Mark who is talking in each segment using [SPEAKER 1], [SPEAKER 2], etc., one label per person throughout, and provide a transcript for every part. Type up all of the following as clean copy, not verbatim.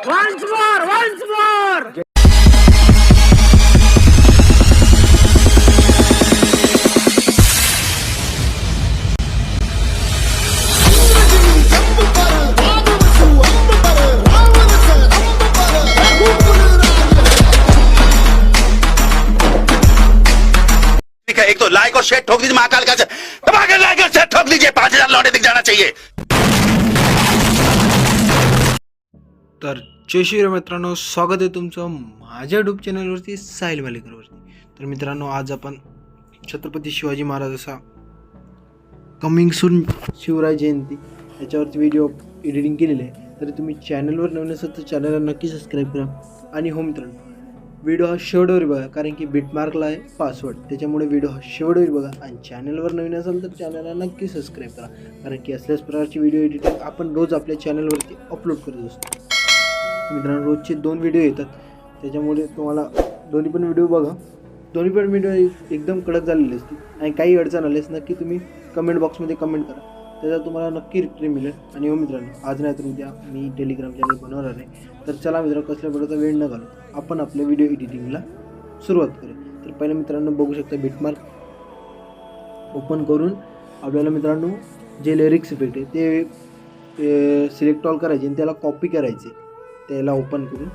[SPEAKER 1] Once more, once more.
[SPEAKER 2] एक तो like और शेयर ठोक दीजिए, महाकाल का दबाकर लाइक और शेयर ठोक दीजिए, 5000 लौटे दिख जाना चाहिए।
[SPEAKER 3] तर जय श्रीराम मित्रांनो, स्वागत आहे तुमचं माझ्या यूट्यूब चॅनलवरती साहिल मालेकरवरती। तर मित्रांनो, आज आपण छत्रपती शिवाजी महाराजाचा कमिंग सून शिवराय जयंती याच्यावरती व्हिडिओ एडिटिंग केलेली आहे। तर तुम्ही चॅनलवर नवीन असाल तर चॅनलला नक्की सबस्क्राईब करा। आणि हो मित्रांनो, व्हिडिओ हा शेवटवर बघा, कारण की बिटमार्कला आहे पासवर्ड, त्याच्यामुळे व्हिडिओ हा शेवटवर बघा। आणि चॅनलवर नवीन असाल तर चॅनलला नक्की सबस्क्राईब करा, कारण की असल्याच प्रकारची व्हिडिओ एडिटिंग आपण रोज आपल्या चॅनलवरती अपलोड करत असतो। मित्रांनो, रोजचे 2 व्हिडिओ येतात, त्याच्यामुळे तुम्हाला दोन्ही पण व्हिडिओ बघा। दोन्ही पण व्हिडिओ एकदम कडक झालेले असतील आणि काही अडचण आलीच नक्की तुम्ही कमेंट बॉक्समध्ये कमेंट करा, त्याचा तुम्हाला नक्की रिप्लाय मिळेल। आणि हो मित्रांनो, आज नाही तर उद्या मी टेलिग्राम चॅनल बनवणार आहे। तर चला मित्रांनो, कसल्या प्रकारचा वेळ न घालवता आपण आपल्या व्हिडिओ एडिटिंगला सुरुवात करूया। तर पहिलं मित्रांनो, बघू शकता बिटमार्क ओपन करून आपल्याला मित्रांनो जे लिरिक्स इफेक्ट आहे ते सिलेक्ट ऑल करायचे आणि त्याला कॉपी करायचे, त्याला ओपन करून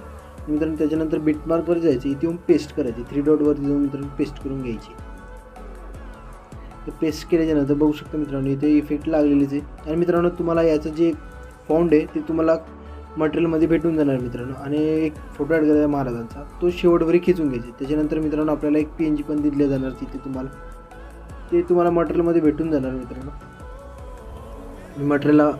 [SPEAKER 3] मित्रांनो त्याच्यानंतर बिटमार्कवर जायचे, इथे येऊन पेस्ट करायचे, 3 डॉटवरती जाऊन मित्रांनो पेस्ट करून घ्यायची। तर पेस्ट केल्याच्यानंतर बघू शकता मित्रांनो, इथे इफेक्ट लागलेलेच आहे। आणि मित्रांनो, तुम्हाला याचं जे फाउंड आहे ते तुम्हाला मटेरियलमध्ये भेटून जाणार मित्रांनो। आणि एक फोटो ॲड करायचा महाराजांचा, तो शेवटवरी खिचून घ्यायचा। त्याच्यानंतर मित्रांनो आपल्याला एक PNG पण दिले जाणार, तिथे तुम्हाला मटेरियलमध्ये भेटून जाणार मित्रांनो। मटेरियलला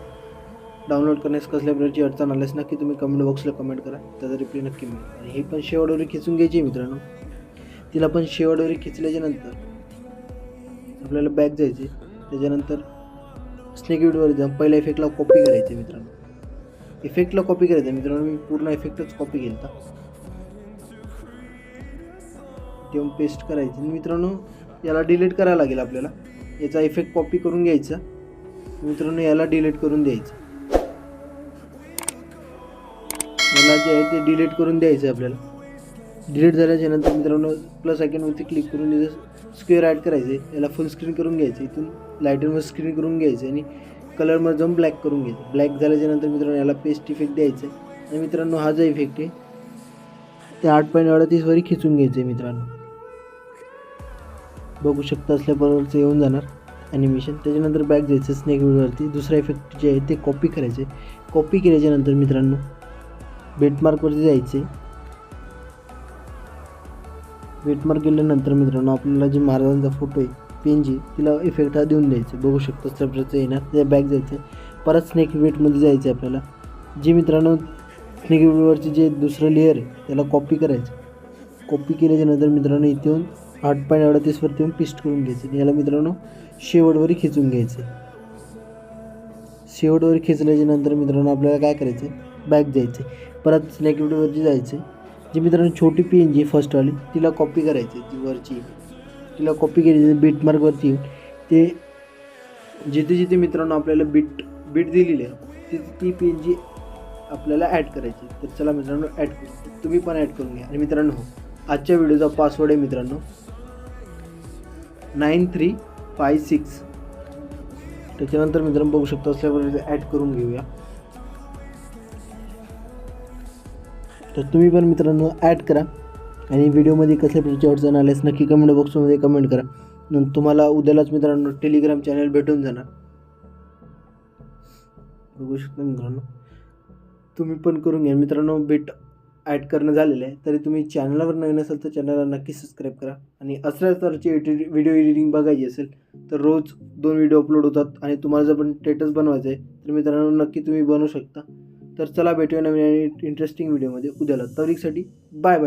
[SPEAKER 3] डाउनलोड करण्यास कसल्या प्रकारची अडचण आल्यास नक्की तुम्ही कमेंट बॉक्सला कमेंट करा, त्याचा रिप्लाय नक्की मिळेल। आणि हे पण शेवटवरी खिचून घ्यायची मित्रांनो। तिला पण शेवटवरी खिचल्याच्यानंतर आपल्याला बॅक जायचे, त्याच्यानंतर स्नेक व्हिडिओवर जाऊन पहिल्या इफेक्टला कॉपी करायचे मित्रांनो। इफेक्टला कॉपी करायचं मित्रांनो, मी पूर्ण इफेक्टच कॉपी केला तेव्हा पेस्ट करायचं मित्रांनो। याला डिलीट करायला लागेल आपल्याला, याचा इफेक्ट कॉपी करून घ्यायचा मित्रांनो, याला डिलीट करून द्यायचं। याला जे आहे ते डिलीट करून द्यायचं आपल्याला। डिलीट झाल्याच्या नंतर मित्रांनो प्लस आयकॉनवरती क्लिक करून इथं स्क्वेअर ॲड करायचे, याला फुल स्क्रीन करून घ्यायचं, इथून लाईटरवर स्क्रीन करून घ्यायचं आणि कलरमध्ये जाऊन ब्लॅक करून घ्यायचं। ब्लॅक झाल्याच्या नंतर मित्रांनो याला पेस्ट इफेक्ट द्यायचं आहे। आणि मित्रांनो हा जो इफेक्ट आहे ते 8.38 वरी खिचून घ्यायचं आहे मित्रांनो। बघू शकता असल्या प्रकारचं येऊन जाणार ॲनिमेशन। त्याच्यानंतर बॅक जायचं, स्नेक व्हिडिओवरती दुसरा इफेक्ट जे आहे ते कॉपी करायचे। कॉपी केल्याच्यानंतर मित्रांनो बिटमार्कवरती जायचे। बिटमार्क केल्यानंतर मित्रांनो आपल्याला जे महाराजांचा फोटो आहे PNG, तिला इफेक्ट हा देऊन द्यायचं। बघू शकता सब्जेक्टचं येणार, त्या बॅक जायचं, परत स्नेक इफेक्टमध्ये जायचं आपल्याला। जे मित्रांनो स्नेक इफेक्टवरची जे दुसरं लेअर आहे त्याला कॉपी करायचं। कॉपी केल्याच्यानंतर मित्रांनो इथे येऊन 8.38 वरती येऊन पेस्ट करून घ्यायचं आणि याला मित्रांनो शेवटवरी खिचून घ्यायचं। शेवटवरी खिचल्याच्यानंतर मित्रांनो आपल्याला काय करायचं, बॅक जायचं, परत स्नेक इफेक्टवरती जायचं। जी मित्रांनो छोटी PNG फर्स्टवाली तिला कॉपी करायची, जी वरची तिला कॉपी केली बिटमार्कवरती येऊन ते जिथे जिथे मित्रांनो आपल्याला बीट दिलेली आहे तिथे ती PNG आपल्याला ॲड करायची। तर चला मित्रांनो ॲड करू, तुम्ही पण ॲड करून घ्या। आणि मित्रांनो आजच्या व्हिडिओचा पासवर्ड आहे मित्रांनो 9356। त्याच्यानंतर मित्रांनो बघू शकता असल्यावर ॲड करून घेऊया। तर तुम्ही पण मित्रांनो ॲड करा आणि व्हिडिओमध्ये कसल्या प्रकारची अडचण आल्यास नक्की कमेंट बॉक्समध्ये कमेंट करा। नंतर तुम्हाला उद्यालाच मित्रांनो टेलिग्राम चॅनल भेटून जाणार, बघू शकता मित्रांनो। तुम्ही पण करून घ्या मित्रांनो। बिट ॲड करणं झालेलं आहे, तरी तुम्ही चॅनलवर नवीन असाल तर चॅनलला नक्की सबस्क्राईब करा। आणि असल्याच प्रकारची व्हिडिओ एडिटिंग बघायची असेल तर रोज 2 व्हिडिओ अपलोड होतात। आणि तुम्हाला जर पण स्टेटस बनवायचं आहे तर मित्रांनो नक्की तुम्ही बनवू शकता। तर चला भेटूया नवीन आणि इंटरेस्टिंग व्हिडिओमध्ये उद्याला। तरीसाठी बाय बाय।